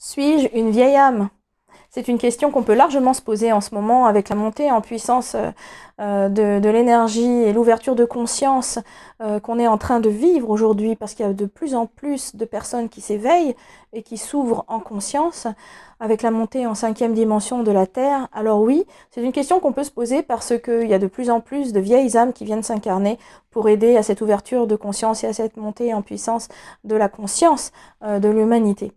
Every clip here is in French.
Suis-je une vieille âme? C'est une question qu'on peut largement se poser en ce moment avec la montée en puissance de l'énergie et l'ouverture de conscience qu'on est en train de vivre aujourd'hui, parce qu'il y a de plus en plus de personnes qui s'éveillent et qui s'ouvrent en conscience avec la montée en 5e dimension de la Terre. Alors oui, c'est une question qu'on peut se poser parce qu'il y a de plus en plus de vieilles âmes qui viennent s'incarner pour aider à cette ouverture de conscience et à cette montée en puissance de la conscience de l'humanité.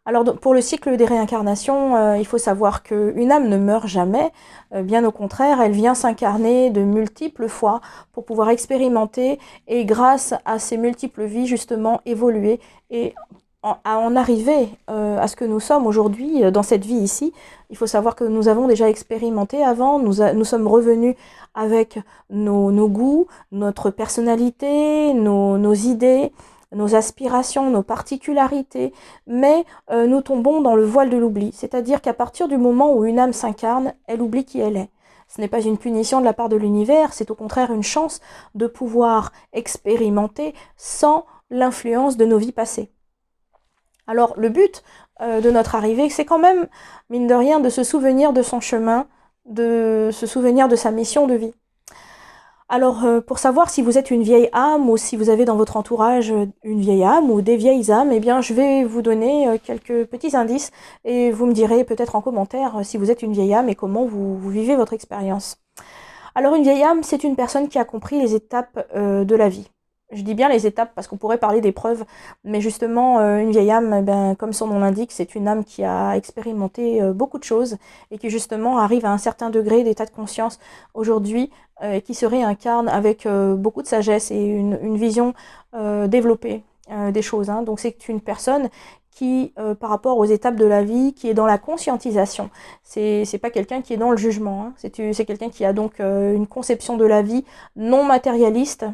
Alors pour le cycle des réincarnations, il faut savoir qu'une âme ne meurt jamais, bien au contraire, elle vient s'incarner de multiples fois pour pouvoir expérimenter et grâce à ces multiples vies justement évoluer et à en arriver à ce que nous sommes aujourd'hui dans cette vie ici. Il faut savoir que nous avons déjà expérimenté avant, nous sommes revenus avec nos goûts, notre personnalité, nos idées, nos aspirations, nos particularités, mais nous tombons dans le voile de l'oubli. C'est-à-dire qu'à partir du moment où une âme s'incarne, elle oublie qui elle est. Ce n'est pas une punition de la part de l'univers, c'est au contraire une chance de pouvoir expérimenter sans l'influence de nos vies passées. Alors le but de notre arrivée, c'est quand même, mine de rien, de se souvenir de son chemin, de se souvenir de sa mission de vie. Alors, pour savoir si vous êtes une vieille âme ou si vous avez dans votre entourage une vieille âme ou des vieilles âmes, eh bien, je vais vous donner quelques petits indices et vous me direz peut-être en commentaire si vous êtes une vieille âme et comment vous vivez votre expérience. Alors, une vieille âme, c'est une personne qui a compris les étapes de la vie. Je dis bien les étapes parce qu'on pourrait parler d'épreuves, mais justement, une vieille âme, ben, comme son nom l'indique, c'est une âme qui a expérimenté beaucoup de choses et qui justement arrive à un certain degré d'état de conscience aujourd'hui qui se réincarne avec beaucoup de sagesse et une vision développée des choses. Hein. Donc c'est une personne qui, par rapport aux étapes de la vie, qui est dans la conscientisation. C'est pas quelqu'un qui est dans le jugement. Hein. C'est quelqu'un qui a donc une conception de la vie non matérialiste,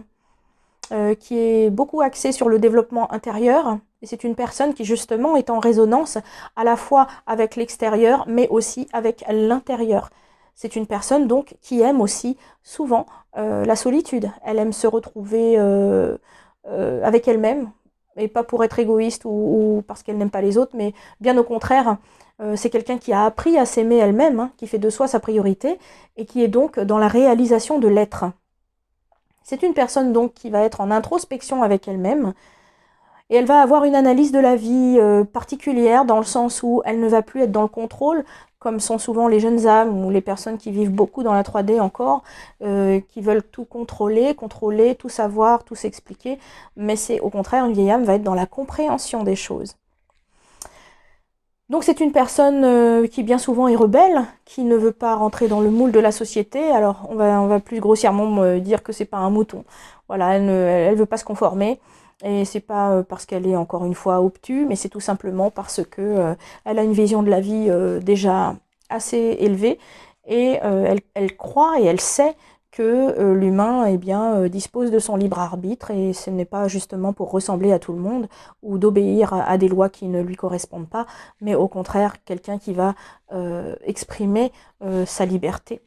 qui est beaucoup axée sur le développement intérieur. Et c'est une personne qui justement est en résonance à la fois avec l'extérieur, mais aussi avec l'intérieur. C'est une personne donc qui aime aussi souvent la solitude. Elle aime se retrouver avec elle-même, et pas pour être égoïste ou parce qu'elle n'aime pas les autres, mais bien au contraire, c'est quelqu'un qui a appris à s'aimer elle-même, hein, qui fait de soi sa priorité, et qui est donc dans la réalisation de l'être. C'est une personne donc qui va être en introspection avec elle-même et elle va avoir une analyse de la vie particulière dans le sens où elle ne va plus être dans le contrôle comme sont souvent les jeunes âmes ou les personnes qui vivent beaucoup dans la 3D encore, qui veulent tout contrôler, tout savoir, tout s'expliquer, mais c'est au contraire une vieille âme va être dans la compréhension des choses. Donc c'est une personne qui bien souvent est rebelle, qui ne veut pas rentrer dans le moule de la société. Alors on va plus grossièrement dire que c'est pas un mouton. Voilà, elle veut pas se conformer. Et c'est pas parce qu'elle est encore une fois obtuse, mais c'est tout simplement parce que elle a une vision de la vie déjà assez élevée et elle croit et elle sait que l'humain eh bien, dispose de son libre arbitre et ce n'est pas justement pour ressembler à tout le monde ou d'obéir à des lois qui ne lui correspondent pas, mais au contraire quelqu'un qui va exprimer sa liberté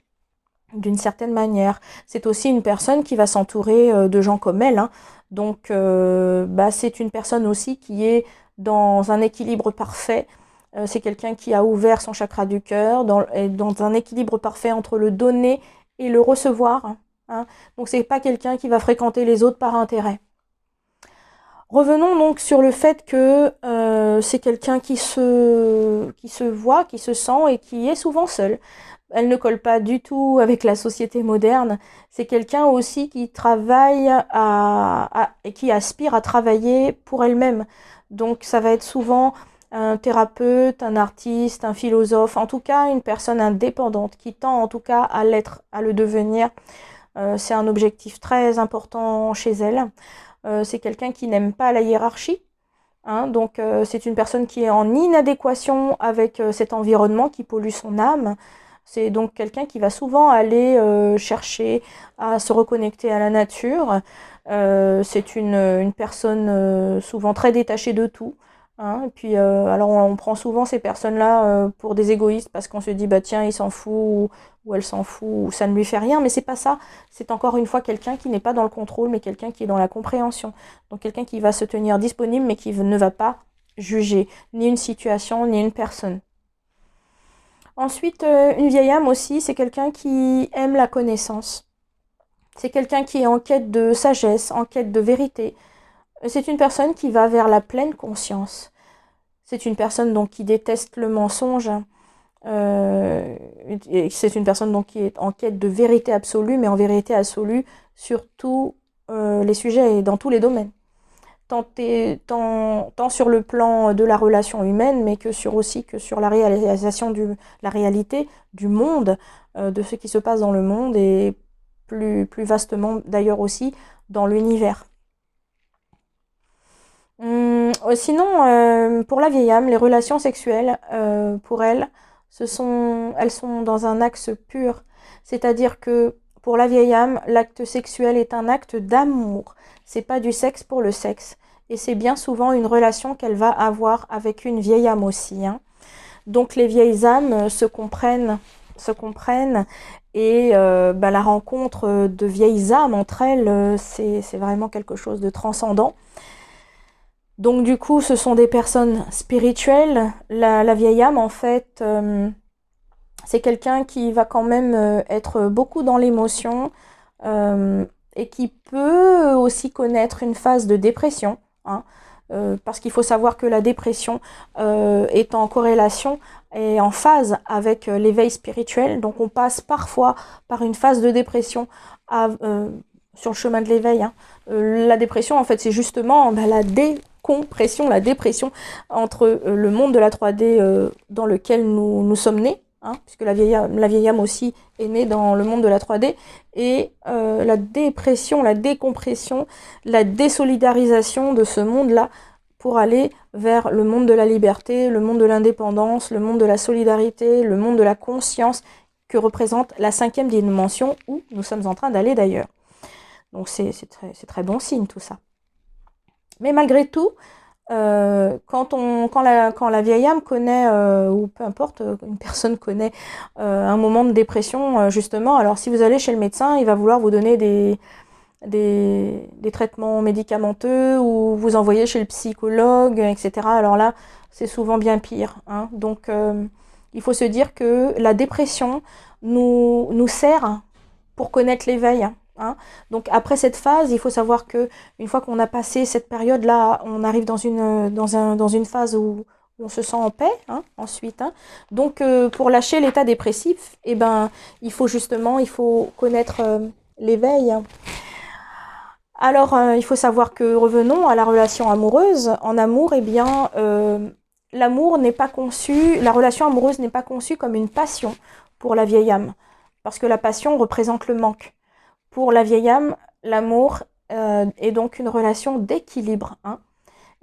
d'une certaine manière. C'est aussi une personne qui va s'entourer de gens comme elle, hein. Donc c'est une personne aussi qui est dans un équilibre parfait. C'est quelqu'un qui a ouvert son chakra du cœur, dans un équilibre parfait entre le donner et le recevoir. Hein. Donc c'est pas quelqu'un qui va fréquenter les autres par intérêt. Revenons donc sur le fait que c'est quelqu'un qui se voit, qui se sent et qui est souvent seul. Elle ne colle pas du tout avec la société moderne. C'est quelqu'un aussi qui travaille et qui aspire à travailler pour elle-même. Donc ça va être souvent un thérapeute, un artiste, un philosophe, en tout cas une personne indépendante qui tend en tout cas à l'être, à le devenir. C'est un objectif très important chez elle. C'est quelqu'un qui n'aime pas la hiérarchie. Hein, donc c'est une personne qui est en inadéquation avec cet environnement qui pollue son âme. C'est donc quelqu'un qui va souvent aller chercher à se reconnecter à la nature. C'est une personne souvent très détachée de tout. Hein, et puis alors on prend souvent ces personnes-là pour des égoïstes parce qu'on se dit bah tiens il s'en fout ou elle s'en fout ou ça ne lui fait rien, mais c'est pas ça. C'est encore une fois quelqu'un qui n'est pas dans le contrôle mais quelqu'un qui est dans la compréhension. Donc quelqu'un qui va se tenir disponible mais qui ne va pas juger ni une situation, ni une personne. Ensuite, une vieille âme aussi, c'est quelqu'un qui aime la connaissance. C'est quelqu'un qui est en quête de sagesse, en quête de vérité. C'est une personne qui va vers la pleine conscience. C'est une personne donc qui déteste le mensonge. C'est une personne donc qui est en quête de vérité absolue, mais en vérité absolue sur tous les sujets et dans tous les domaines. Tant sur le plan de la relation humaine, mais aussi que sur la la réalité du monde, de ce qui se passe dans le monde et plus vastement d'ailleurs aussi dans l'univers. Sinon, pour la vieille âme, les relations sexuelles, pour elle, elles sont dans un axe pur. C'est-à-dire que pour la vieille âme, l'acte sexuel est un acte d'amour. C'est pas du sexe pour le sexe. Et c'est bien souvent une relation qu'elle va avoir avec une vieille âme aussi. Hein. Donc les vieilles âmes se comprennent et la rencontre de vieilles âmes entre elles, c'est vraiment quelque chose de transcendant. Donc du coup, ce sont des personnes spirituelles. La vieille âme, en fait, c'est quelqu'un qui va quand même être beaucoup dans l'émotion et qui peut aussi connaître une phase de dépression. Hein, parce qu'il faut savoir que la dépression est en corrélation et en phase avec l'éveil spirituel. Donc on passe parfois par une phase de dépression sur le chemin de l'éveil. Hein. La dépression, en fait, c'est justement la décompression, la dépression entre le monde de la 3D dans lequel nous sommes nés, hein, puisque la vieille âme aussi est née dans le monde de la 3D, et la dépression, la décompression, la désolidarisation de ce monde-là pour aller vers le monde de la liberté, le monde de l'indépendance, le monde de la solidarité, le monde de la conscience que représente la 5e dimension où nous sommes en train d'aller d'ailleurs. Donc c'est très bon signe tout ça. Mais malgré tout, quand la vieille âme connaît, ou peu importe, une personne connaît un moment de dépression, justement, alors si vous allez chez le médecin, il va vouloir vous donner des traitements médicamenteux ou vous envoyer chez le psychologue, etc. Alors là, c'est souvent bien pire. Hein. Donc, il faut se dire que la dépression nous sert pour connaître l'éveil. Hein. Donc après cette phase, il faut savoir que une fois qu'on a passé cette période-là, on arrive dans une phase où on se sent en paix, hein, ensuite. Hein. Donc pour lâcher l'état dépressif, il faut connaître l'éveil. Alors il faut savoir que revenons à la relation amoureuse. En amour, l'amour n'est pas conçu, la relation amoureuse n'est pas conçue comme une passion pour la vieille âme, parce que la passion représente le manque. Pour la vieille âme, l'amour est donc une relation d'équilibre. Hein,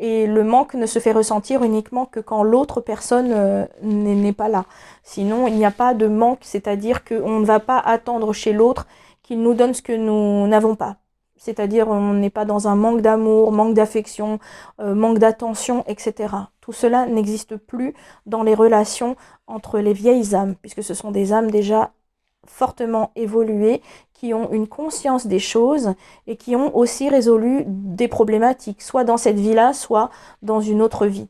et le manque ne se fait ressentir uniquement que quand l'autre personne n'est pas là. Sinon, il n'y a pas de manque, c'est-à-dire qu'on ne va pas attendre chez l'autre qu'il nous donne ce que nous n'avons pas. C'est-à-dire on n'est pas dans un manque d'amour, manque d'affection, manque d'attention, etc. Tout cela n'existe plus dans les relations entre les vieilles âmes, puisque ce sont des âmes déjà fortement évoluées, qui ont une conscience des choses et qui ont aussi résolu des problématiques, soit dans cette vie-là, soit dans une autre vie.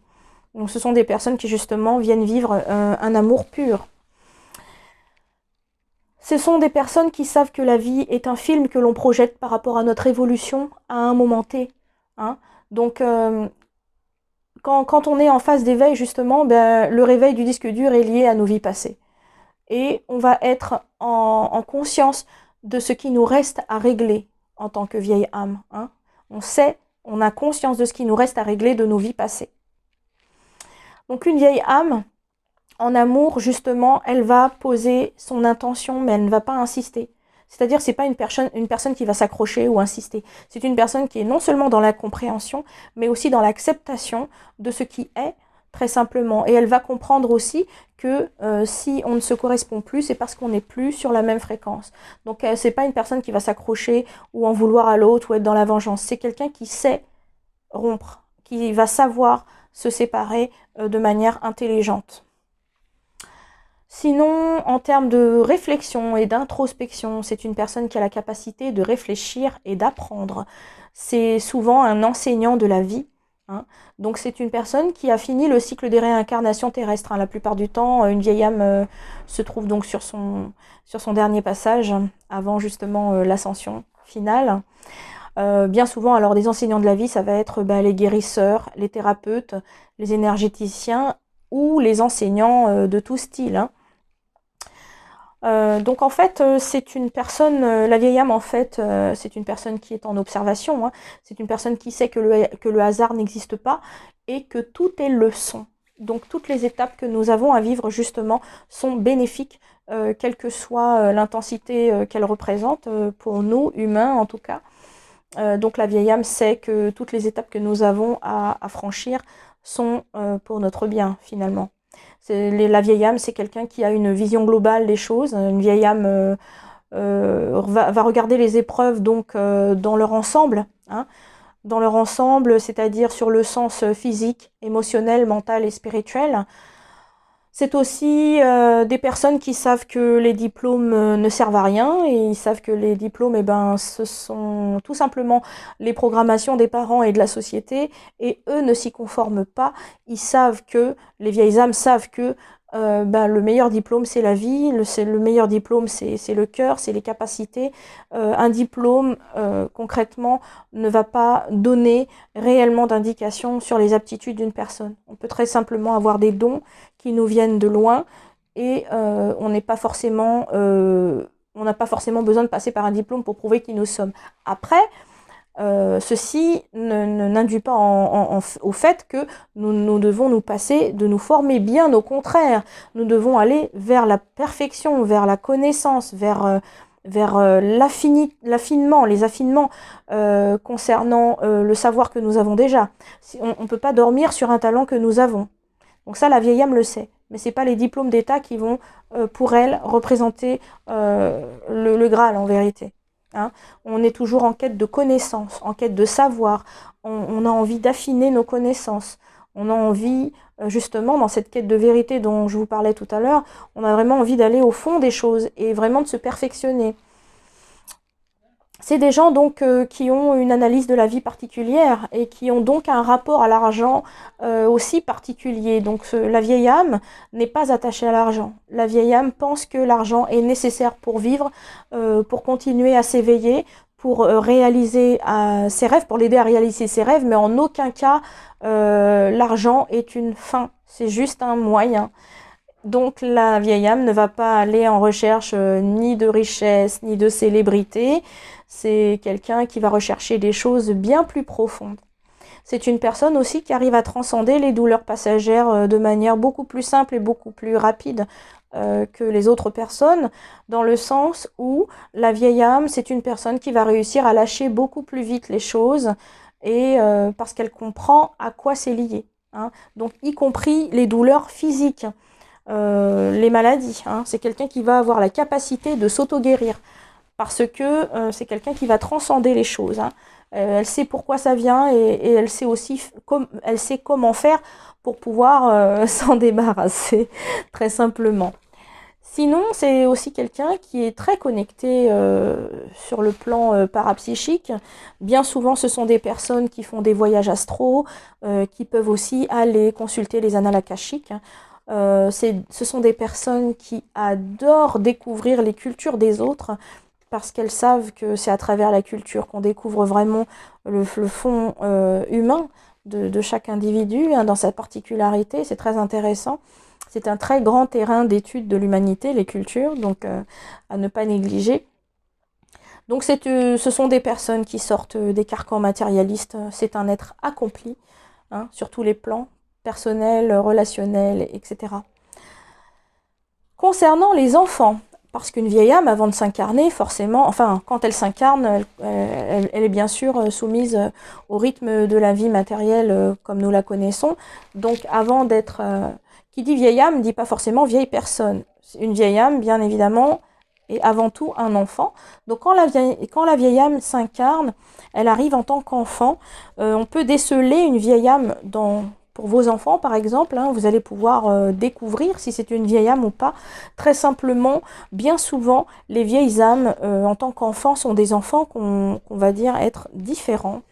Donc ce sont des personnes qui justement viennent vivre un amour pur. Ce sont des personnes qui savent que la vie est un film que l'on projette par rapport à notre évolution à un moment T. Hein. Donc quand on est en phase d'éveil, justement, le réveil du disque dur est lié à nos vies passées. Et on va être en conscience de ce qui nous reste à régler en tant que vieille âme. Hein. On a conscience de ce qui nous reste à régler de nos vies passées. Donc une vieille âme, en amour, justement, elle va poser son intention, mais elle ne va pas insister. C'est-à-dire, c'est pas une personne qui va s'accrocher ou insister. C'est une personne qui est non seulement dans la compréhension, mais aussi dans l'acceptation de ce qui est, très simplement. Et elle va comprendre aussi que si on ne se correspond plus, c'est parce qu'on n'est plus sur la même fréquence. Donc c'est pas une personne qui va s'accrocher ou en vouloir à l'autre ou être dans la vengeance. C'est quelqu'un qui sait rompre, qui va savoir se séparer de manière intelligente. Sinon, en termes de réflexion et d'introspection, c'est une personne qui a la capacité de réfléchir et d'apprendre. C'est souvent un enseignant de la vie. hein. Donc c'est une personne qui a fini le cycle des réincarnations terrestres, hein. La plupart du temps, une vieille âme se trouve donc sur son dernier passage, avant justement l'ascension finale. Bien souvent, alors des enseignants de la vie, ça va être les guérisseurs, les thérapeutes, les énergéticiens ou les enseignants de tout style, hein. Donc en fait, c'est une personne, la vieille âme en fait, c'est une personne qui est en observation, hein. C'est une personne qui sait que le hasard n'existe pas et que tout est leçon. Donc toutes les étapes que nous avons à vivre justement sont bénéfiques, quelle que soit l'intensité qu'elles représentent, pour nous, humains en tout cas. Donc la vieille âme sait que toutes les étapes que nous avons à franchir sont pour notre bien finalement. La vieille âme, c'est quelqu'un qui a une vision globale des choses. Une vieille âme va regarder les épreuves donc dans leur ensemble, hein, dans leur ensemble, c'est-à-dire sur le sens physique, émotionnel, mental et spirituel. C'est aussi des personnes qui savent que les diplômes ne servent à rien, et ils savent que les diplômes, ce sont tout simplement les programmations des parents et de la société, et eux ne s'y conforment pas. Ils savent que, les vieilles âmes savent que le meilleur diplôme c'est la vie, le meilleur diplôme c'est le cœur, c'est les capacités. Un diplôme concrètement ne va pas donner réellement d'indication sur les aptitudes d'une personne. On peut très simplement avoir des dons qui nous viennent de loin, et on n'a pas forcément besoin de passer par un diplôme pour prouver qui nous sommes. Après, ceci n'induit pas au fait que nous devons nous former bien, au contraire. Nous devons aller vers la perfection, vers la connaissance, vers l'affinement, les affinements concernant le savoir que nous avons déjà. On ne peut pas dormir sur un talent que nous avons. Donc ça, la vieille âme le sait. Mais ce n'est pas les diplômes d'État qui vont, pour elle, représenter le Graal en vérité, hein. On est toujours en quête de connaissances, en quête de savoir. On a envie d'affiner nos connaissances. On a envie, justement, dans cette quête de vérité dont je vous parlais tout à l'heure, on a vraiment envie d'aller au fond des choses et vraiment de se perfectionner. C'est des gens donc qui ont une analyse de la vie particulière et qui ont donc un rapport à l'argent aussi particulier. Donc la vieille âme n'est pas attachée à l'argent. La vieille âme pense que l'argent est nécessaire pour vivre, pour continuer à s'éveiller, pour réaliser ses rêves, pour l'aider à réaliser ses rêves, mais en aucun cas l'argent est une fin, c'est juste un moyen. Donc la vieille âme ne va pas aller en recherche ni de richesse, ni de célébrité. C'est quelqu'un qui va rechercher des choses bien plus profondes. C'est une personne aussi qui arrive à transcender les douleurs passagères de manière beaucoup plus simple et beaucoup plus rapide que les autres personnes, dans le sens où la vieille âme, c'est une personne qui va réussir à lâcher beaucoup plus vite les choses, et parce qu'elle comprend à quoi c'est lié, hein. Donc y compris les douleurs physiques. Les maladies, hein. C'est quelqu'un qui va avoir la capacité de s'auto-guérir, parce que c'est quelqu'un qui va transcender les choses, hein. Elle sait pourquoi ça vient, et elle sait aussi elle sait comment faire pour pouvoir s'en débarrasser, très simplement. Sinon, c'est aussi quelqu'un qui est très connecté sur le plan parapsychique. Bien souvent, ce sont des personnes qui font des voyages astraux, qui peuvent aussi aller consulter les annales akashiques, hein. Ce sont des personnes qui adorent découvrir les cultures des autres, parce qu'elles savent que c'est à travers la culture qu'on découvre vraiment le fond humain de chaque individu, hein, dans sa particularité. C'est très intéressant. C'est un très grand terrain d'étude de l'humanité, les cultures, donc à ne pas négliger. Donc ce sont des personnes qui sortent des carcans matérialistes. C'est un être accompli, hein, sur tous les plans, personnel, relationnel, etc. Concernant les enfants, parce qu'une vieille âme, avant de s'incarner, forcément, enfin, quand elle s'incarne, elle est bien sûr soumise au rythme de la vie matérielle comme nous la connaissons. Donc, avant d'être... qui dit vieille âme, ne dit pas forcément vieille personne. Une vieille âme, bien évidemment, est avant tout un enfant. Donc, quand la vieille âme s'incarne, elle arrive en tant qu'enfant. On peut déceler une vieille âme pour vos enfants, par exemple, hein. Vous allez pouvoir découvrir si c'est une vieille âme ou pas. Très simplement, bien souvent, les vieilles âmes, en tant qu'enfants, sont des enfants qu'on va dire être différents.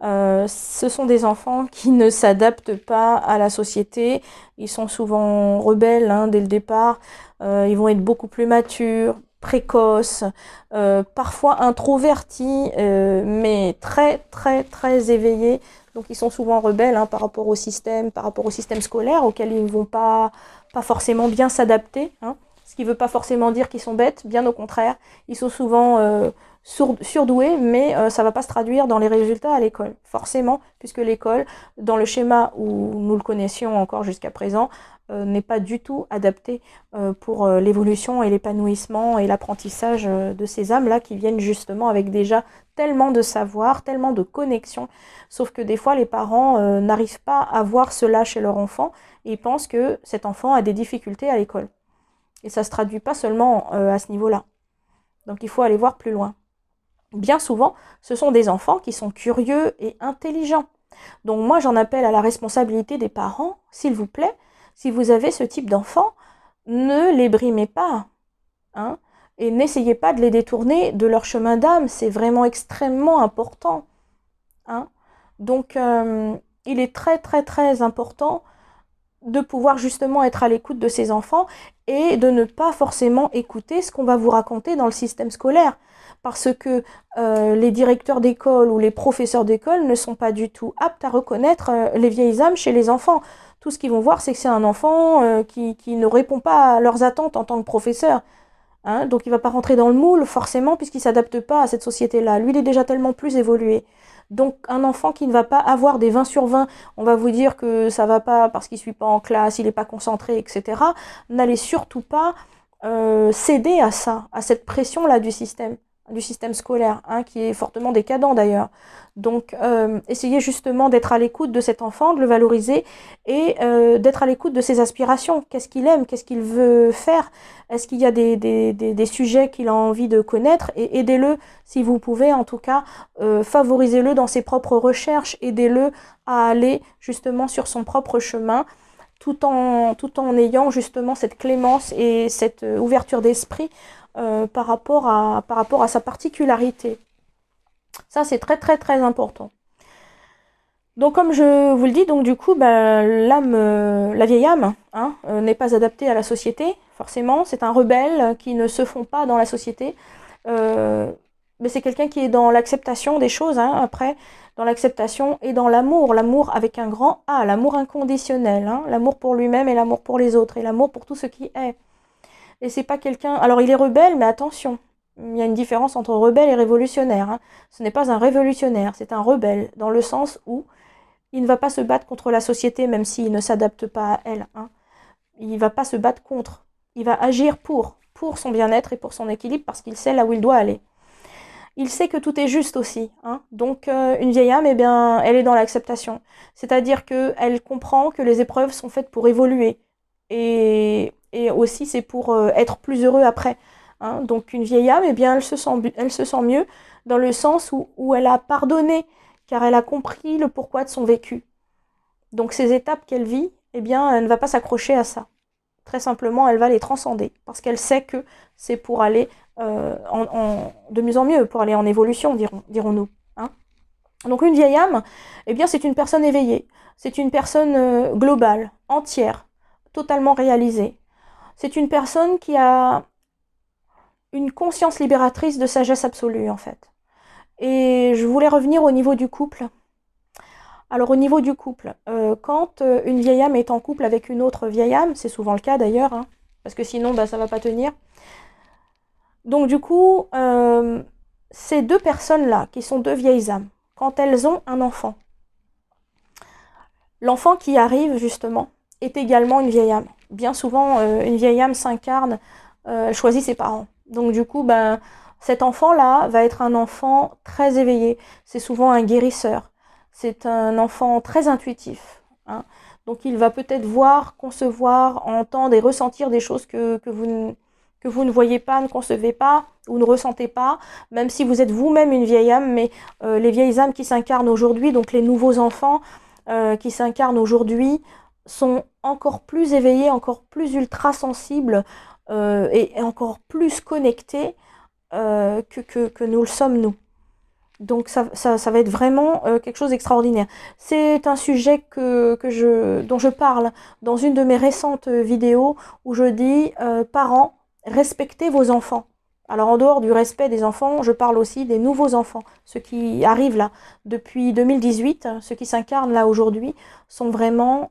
Ce sont des enfants qui ne s'adaptent pas à la société. Ils sont souvent rebelles hein, dès le départ. Ils vont être beaucoup plus matures, précoces, parfois introvertis, mais très très très éveillés. Donc ils sont souvent rebelles hein, par rapport au système scolaire auquel ils ne vont pas forcément bien s'adapter. Hein. Ce qui ne veut pas forcément dire qu'ils sont bêtes, bien au contraire. Ils sont souvent surdoués, mais ça ne va pas se traduire dans les résultats à l'école, forcément, puisque l'école, dans le schéma où nous le connaissions encore jusqu'à présent, n'est pas du tout adaptée pour l'évolution et l'épanouissement et l'apprentissage de ces âmes-là qui viennent justement avec déjà tellement de savoir, tellement de connexion, sauf que des fois les parents n'arrivent pas à voir cela chez leur enfant et ils pensent que cet enfant a des difficultés à l'école. Et ça ne se traduit pas seulement à ce niveau-là. Donc il faut aller voir plus loin. Bien souvent, ce sont des enfants qui sont curieux et intelligents. Donc moi, j'en appelle à la responsabilité des parents, s'il vous plaît, si vous avez ce type d'enfants, ne les brimez pas. Hein, et n'essayez pas de les détourner de leur chemin d'âme, c'est vraiment extrêmement important. Hein. Donc, il est très très très important de pouvoir justement être à l'écoute de ces enfants et de ne pas forcément écouter ce qu'on va vous raconter dans le système scolaire. Parce que les directeurs d'école ou les professeurs d'école ne sont pas du tout aptes à reconnaître les vieilles âmes chez les enfants. Tout ce qu'ils vont voir, c'est que c'est un enfant qui ne répond pas à leurs attentes en tant que professeur. Hein, donc il ne va pas rentrer dans le moule forcément puisqu'il ne s'adapte pas à cette société-là. Lui, il est déjà tellement plus évolué. Donc un enfant qui ne va pas avoir des 20 sur 20, on va vous dire que ça ne va pas parce qu'il ne suit pas en classe, il n'est pas concentré, etc. N'allez surtout pas céder à ça, à cette pression-là du système scolaire, hein, qui est fortement décadent d'ailleurs. Donc essayez justement d'être à l'écoute de cet enfant, de le valoriser et d'être à l'écoute de ses aspirations. Qu'est-ce qu'il aime, qu'est-ce qu'il veut faire? Est-ce qu'il y a des sujets qu'il a envie de connaître? Et aidez-le, si vous pouvez en tout cas, favorisez-le dans ses propres recherches, aidez-le à aller justement sur son propre chemin, tout en ayant justement cette clémence et cette ouverture d'esprit par rapport à sa particularité. Ça, c'est très très très important. Donc comme je vous le dis, donc du coup, l'âme, la vieille âme, hein, n'est pas adaptée à la société, forcément. C'est un rebelle qui ne se fond pas dans la société. Mais c'est quelqu'un qui est dans l'acceptation des choses, hein, après, dans l'acceptation et dans l'amour. L'amour avec un grand A, l'amour inconditionnel, hein, l'amour pour lui-même et l'amour pour les autres, et l'amour pour tout ce qui est. Et c'est pas quelqu'un... Alors il est rebelle, mais attention, il y a une différence entre rebelle et révolutionnaire. Hein. Ce n'est pas un révolutionnaire, c'est un rebelle, dans le sens où il ne va pas se battre contre la société, même s'il ne s'adapte pas à elle. Hein. Il ne va pas se battre contre. Il va agir pour son bien-être et pour son équilibre, parce qu'il sait là où il doit aller. Il sait que tout est juste aussi. Hein. Donc une vieille âme, eh bien, elle est dans l'acceptation. C'est-à-dire qu'elle comprend que les épreuves sont faites pour évoluer. Et aussi, c'est pour être plus heureux après. Hein. Donc une vieille âme, eh bien, elle se sent mieux dans le sens où elle a pardonné, car elle a compris le pourquoi de son vécu. Donc ces étapes qu'elle vit, eh bien, elle ne va pas s'accrocher à ça. Très simplement, elle va les transcender, parce qu'elle sait que c'est pour aller de mieux en mieux, pour aller en évolution, dirons-nous. Hein. Donc une vieille âme, eh bien, c'est une personne éveillée. C'est une personne globale, entière, totalement réalisée. C'est une personne qui a une conscience libératrice de sagesse absolue, en fait. Et je voulais revenir au niveau du couple. Alors au niveau du couple, quand une vieille âme est en couple avec une autre vieille âme, c'est souvent le cas d'ailleurs, hein, parce que sinon ça ne va pas tenir. Donc du coup, ces deux personnes-là, qui sont deux vieilles âmes, quand elles ont un enfant, l'enfant qui arrive justement est également une vieille âme. Bien souvent, une vieille âme s'incarne, elle choisit ses parents. Donc du coup, cet enfant-là va être un enfant très éveillé. C'est souvent un guérisseur. C'est un enfant très intuitif. Hein. Donc il va peut-être voir, concevoir, entendre et ressentir des choses que vous ne voyez pas, ne concevez pas ou ne ressentez pas, même si vous êtes vous-même une vieille âme, mais les vieilles âmes qui s'incarnent aujourd'hui, donc les nouveaux enfants qui s'incarnent aujourd'hui, sont encore plus éveillés, encore plus ultra sensibles et encore plus connectés que nous le sommes nous. Donc ça va être vraiment quelque chose d'extraordinaire. C'est un sujet dont je parle dans une de mes récentes vidéos où je dis parents, respectez vos enfants. Alors en dehors du respect des enfants, je parle aussi des nouveaux enfants, ceux qui arrivent là depuis 2018, ceux qui s'incarnent là aujourd'hui, sont vraiment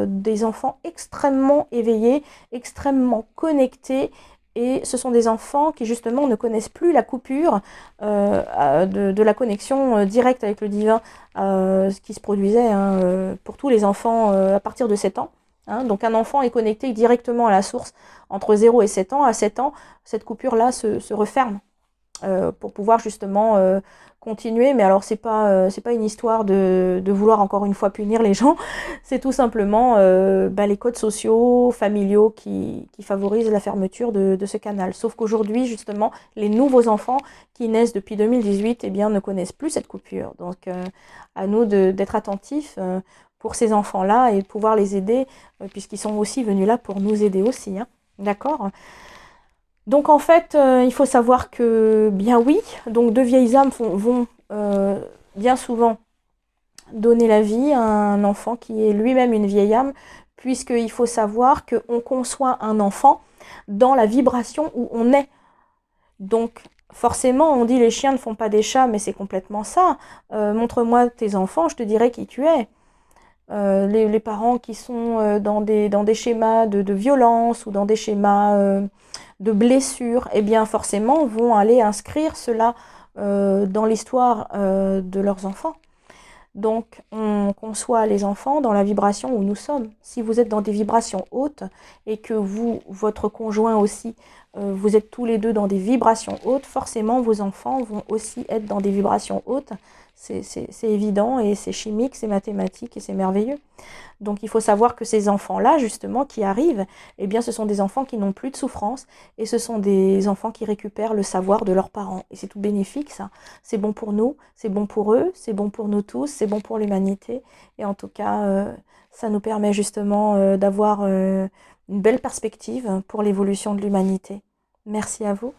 des enfants extrêmement éveillés, extrêmement connectés, et ce sont des enfants qui justement ne connaissent plus la coupure de la connexion directe avec le divin, ce qui se produisait pour tous les enfants à partir de 7 ans. Donc un enfant est connecté directement à la source entre 0 et 7 ans. À 7 ans, cette coupure-là se referme pour pouvoir justement continuer. Mais alors c'est pas une histoire de vouloir encore une fois punir les gens, c'est tout simplement les codes sociaux, familiaux qui favorisent la fermeture de ce canal. Sauf qu'aujourd'hui justement, les nouveaux enfants qui naissent depuis 2018 ne connaissent plus cette coupure. Donc à nous d'être attentifs pour ces enfants-là et de pouvoir les aider, puisqu'ils sont aussi venus là pour nous aider aussi. D'accord ? Donc en fait, il faut savoir que, bien oui, donc deux vieilles âmes vont bien souvent donner la vie à un enfant qui est lui-même une vieille âme, puisqu'il faut savoir qu'on conçoit un enfant dans la vibration où on est. Donc forcément, on dit les chiens ne font pas des chats, mais c'est complètement ça. Montre-moi tes enfants, je te dirai qui tu es. Les parents qui sont dans des schémas de violence ou dans des schémas de blessures, eh bien forcément vont aller inscrire cela dans l'histoire de leurs enfants. Donc on conçoit les enfants dans la vibration où nous sommes. Si vous êtes dans des vibrations hautes et que votre conjoint aussi, vous êtes tous les deux dans des vibrations hautes, forcément vos enfants vont aussi être dans des vibrations hautes. C'est évident et c'est chimique, c'est mathématique et c'est merveilleux. Donc il faut savoir que ces enfants-là, justement, qui arrivent, eh bien ce sont des enfants qui n'ont plus de souffrance et ce sont des enfants qui récupèrent le savoir de leurs parents. Et c'est tout bénéfique, ça. C'est bon pour nous, c'est bon pour eux, c'est bon pour nous tous, c'est bon pour l'humanité. Et en tout cas, ça nous permet justement d'avoir une belle perspective pour l'évolution de l'humanité. Merci à vous.